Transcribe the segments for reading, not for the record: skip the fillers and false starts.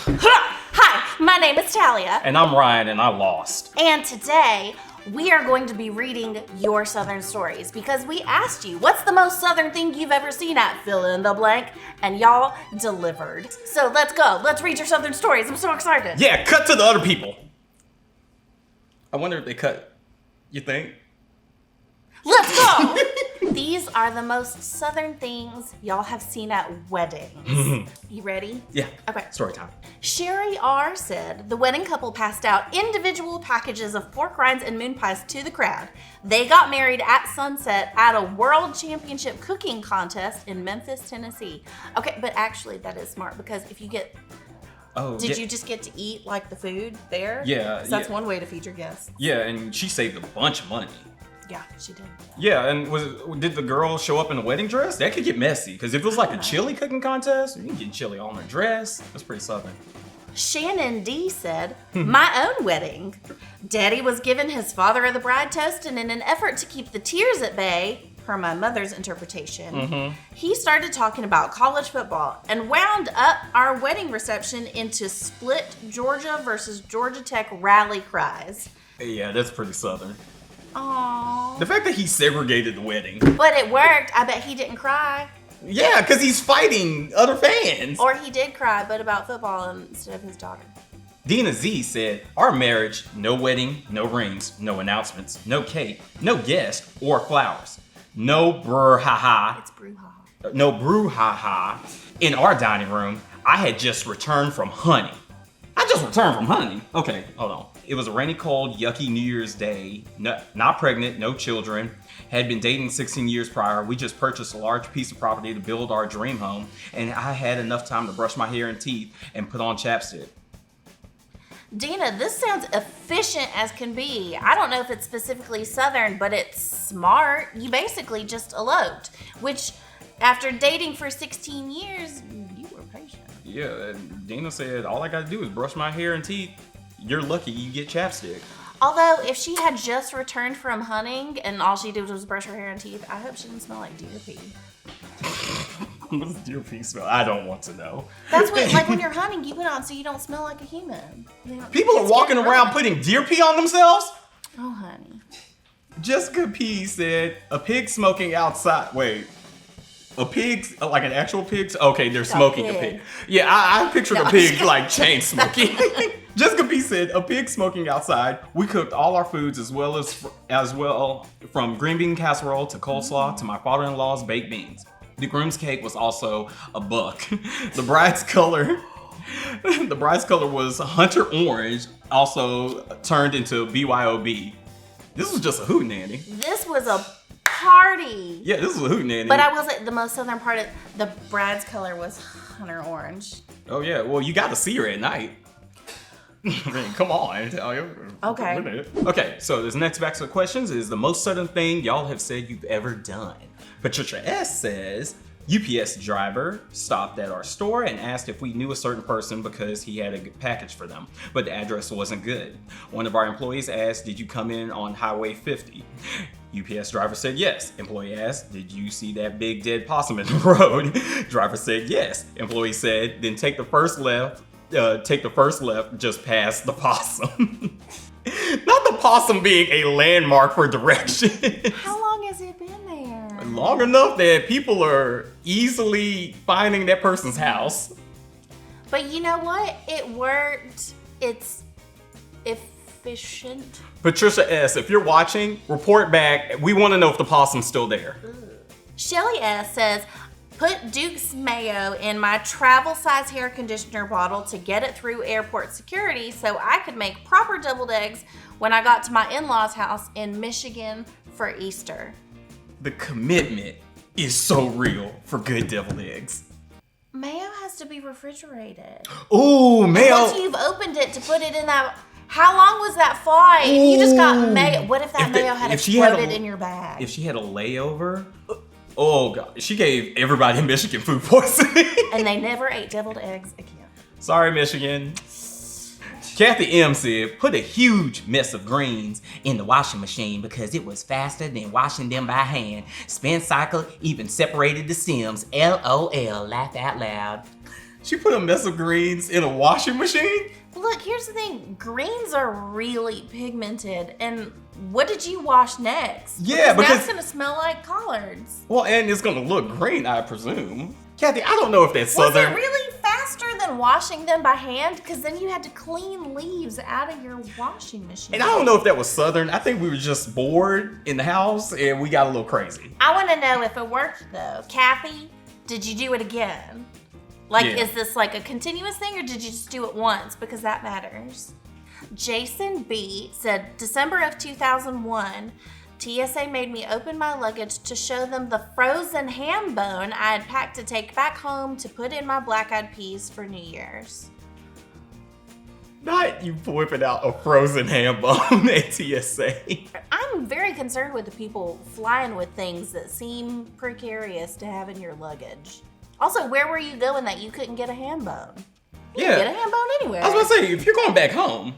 Hi, my name is Talia. And I'm Ryan, and I lost. And today, we are going to be reading your Southern stories because we asked you, what's the most Southern thing you've ever seen at fill in the blank? And y'all delivered. So let's go. Let's read your Southern stories. I'm so excited. Yeah, cut to the other people. I wonder if they cut. You think? Let's go. These are the most Southern things y'all have seen at weddings. You ready? Yeah. Okay. Story time. Sherry R. said the wedding couple passed out individual packages of pork rinds and moon pies to the crowd. They got married at sunset at a world championship cooking contest in Memphis, Tennessee. Okay, but actually that is smart because if you get... Oh, Did you just get to eat like the food there? Yeah. 'Cause that's one way to feed your guests. Yeah, and she saved a bunch of money. Yeah, she did. Yeah, and did the girl show up in a wedding dress? That could get messy, because if it was like a chili cooking contest, you can get chili on her dress. That's pretty Southern. Shannon D said, my own wedding. Daddy was giving his father of the bride toast, and in an effort to keep the tears at bay, per my mother's interpretation, he started talking about college football and wound up our wedding reception into split Georgia versus Georgia Tech rally cries. Yeah, that's pretty Southern. Aww. The fact that he segregated the wedding. But it worked. I bet he didn't cry. Yeah, because he's fighting other fans. Or he did cry, but about football instead of his daughter. Dina Z said, our marriage, no wedding, no rings, no announcements, no cake, no guest or flowers. No brouhaha. It's brouhaha. No brouhaha. In our dining room, I had just returned from hunting. I just returned from hunting. Okay, hold on. It was a rainy, cold, yucky New Year's Day. Not pregnant, no children. Had been dating 16 years prior. We just purchased a large piece of property to build our dream home. And I had enough time to brush my hair and teeth and put on chapstick. Dina, this sounds efficient as can be. I don't know if it's specifically Southern, but it's smart. You basically just eloped, which after dating for 16 years, you were patient. Yeah, and Dina said, all I gotta do is brush my hair and teeth. You're lucky you get chapstick. Although, if she had just returned from hunting and all she did was brush her hair and teeth, I hope she didn't smell like deer pee. What does deer pee smell? I don't want to know. That's what, like when you're hunting, you put it on so you don't smell like a human. People are walking around putting deer pee on themselves? Oh, honey. Jessica P said, a pig smoking outside. Wait. A pig, like an actual pig? Okay, they're smoking a pig. Yeah, I pictured a pig like chain smoking. Jessica P said, a pig smoking outside. We cooked all our foods as well from green bean casserole to coleslaw to my father-in-law's baked beans. The groom's cake was also a buck. The bride's color was hunter orange, also turned into BYOB. This was just a hootenanny. This was a party. Yeah, this was a hootenanny. But I will say the most Southern part of the bride's color was hunter orange. Oh yeah, well you got to see her at night. I mean, come on. Okay. Okay, so this next box of questions is the most Southern thing y'all have said you've ever done. Patricia S says, UPS driver stopped at our store and asked if we knew a certain person because he had a good package for them, but the address wasn't good. One of our employees asked, did you come in on Highway 50? UPS driver said yes. Employee asked, did you see that big dead possum in the road? Driver said yes. Employee said, then take the first left, just past the possum. Not the possum being a landmark for direction. How long has it been there? Long enough that people are easily finding that person's house. But you know what? It worked. It's efficient. Patricia S., if you're watching, report back. We want to know if the possum's still there. Shelly S. says, put Duke's mayo in my travel size hair conditioner bottle to get it through airport security so I could make proper deviled eggs when I got to my in-laws' house in Michigan for Easter. The commitment is so real for good deviled eggs. Mayo has to be refrigerated. Ooh, mayo. Once you've opened it to put it in that, how long was that flight? Ooh. You just got mayo. What if that mayo had exploded in your bag? If she had a layover, oh God, she gave everybody in Michigan food poisoning. And they never ate deviled eggs again. Sorry, Michigan. Kathy M said, put a huge mess of greens in the washing machine because it was faster than washing them by hand. Spin cycle even separated the stems. LOL, laugh out loud. She put a mess of greens in a washing machine? Look, here's the thing. Greens are really pigmented. And what did you wash next? Yeah, because now it's going to smell like collards. Well, and it's going to look green, I presume. Kathy, I don't know if that's Southern. Was it really faster than washing them by hand? Because then you had to clean leaves out of your washing machine. And I don't know if that was Southern. I think we were just bored in the house and we got a little crazy. I want to know if it worked, though. Kathy, did you do it again? Like, Yeah. Is this like a continuous thing or did you just do it once? Because that matters. Jason B. said, December of 2001, TSA made me open my luggage to show them the frozen ham bone I had packed to take back home to put in my black-eyed peas for New Year's. Not you whipping out a frozen ham bone at TSA. I'm very concerned with the people flying with things that seem precarious to have in your luggage. Also, where were you going that you couldn't get a ham bone? You Yeah. can get a ham bone anywhere. I was going to say, if you're going back home.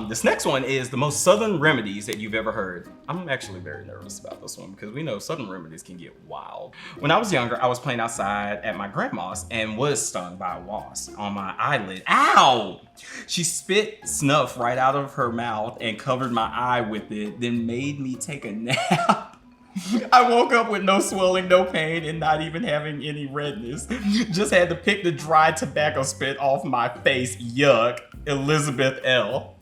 This next one is the most Southern remedies that you've ever heard. I'm actually very nervous about this one because we know Southern remedies can get wild. When I was younger, I was playing outside at my grandma's and was stung by a wasp on my eyelid. Ow! She spit snuff right out of her mouth and covered my eye with it, then made me take a nap. I woke up with no swelling, no pain, and not even having any redness. Just had to pick the dry tobacco spit off my face. Yuck. Elizabeth L.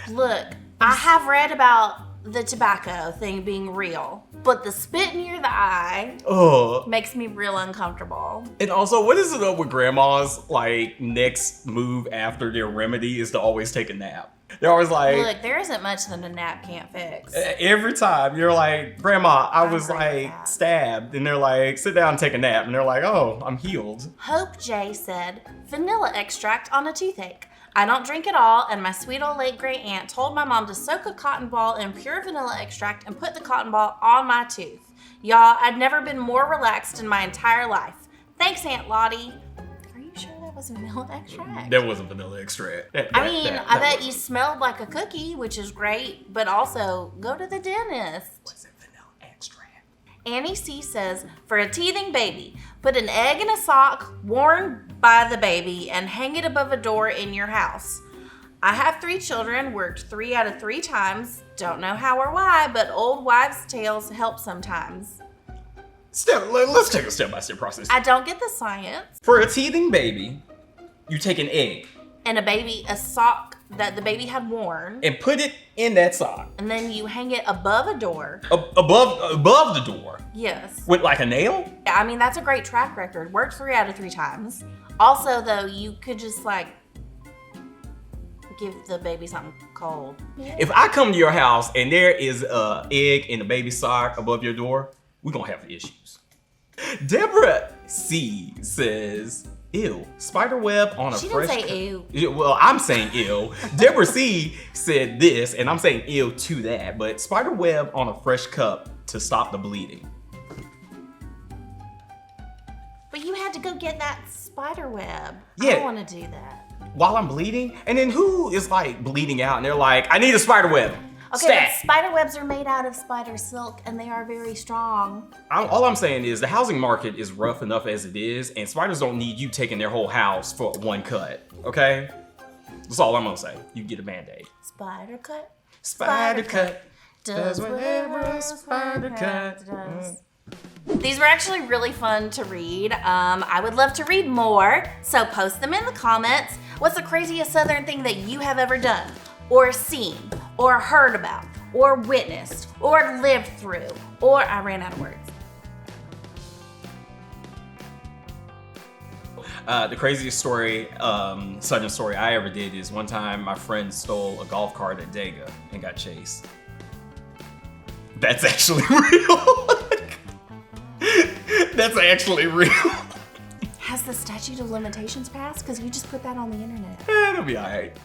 Look, I have read about the tobacco thing being real, but the spit near the eye Ugh. makes me real uncomfortable. And also, what is it up with grandma's, like, next move after their remedy is to always take a nap? They're always like, Look, there isn't much that a nap can't fix. every time you're like, Grandma, I was agree with like that. stabbed. And they're like, sit down and take a nap. And they're like, oh, I'm healed. Hope J said, vanilla extract on a toothache. I don't drink at all, and my sweet old late great aunt told my mom to soak a cotton ball in pure vanilla extract and put the cotton ball on my tooth. Y'all, I'd never been more relaxed in my entire life. Thanks, Aunt Lottie. Are you sure that was vanilla extract? There wasn't vanilla extract. I bet you smelled like a cookie, which is great, but also go to the dentist. Was it vanilla extract? Annie C says, for a teething baby, put an egg in a sock worn by the baby and hang it above a door in your house. I have 3 children, worked 3 out of 3 times. Don't know how or why, but old wives' tales help sometimes. Let's take a step-by-step process. I don't get the science. For a teething baby, you take an egg And a sock that the baby had worn, and put it in that sock. and then you hang it above a door. Above the door. Yes. With like a nail? I mean, that's a great track record. Worked 3 out of 3 times. Also, though, you could just like give the baby something cold. If I come to your house and there is a egg in a baby sock above your door, we're gonna have issues. Deborah C says, ew, spider web on a She fresh didn't say ew. Yeah, well, I'm saying ew. Deborah C said this, and I'm saying ew to that, but spider web on a fresh cup to stop the bleeding. But you had to go get that spider web. I Yeah. don't want to do that. While I'm bleeding? And then who is like bleeding out and they're like, I need a spider web. Okay, Stat. but spider webs are made out of spider silk and they are very strong. All I'm saying is the housing market is rough enough as it is, and spiders don't need you taking their whole house for one cut, okay? That's all I'm gonna say. You get a Band-Aid. Spider cut. Spider cut. Does whatever a spider cut does. These were actually really fun to read. I would love to read more, so post them in the comments. What's the craziest Southern thing that you have ever done, or seen, or heard about, or witnessed, or lived through, or I ran out of words. The craziest story, Southern story I ever did is one time my friend stole a golf cart at Dega and got chased. That's actually real. That's actually real. Has the statute of limitations passed? Because you just put that on the internet. It'll be alright.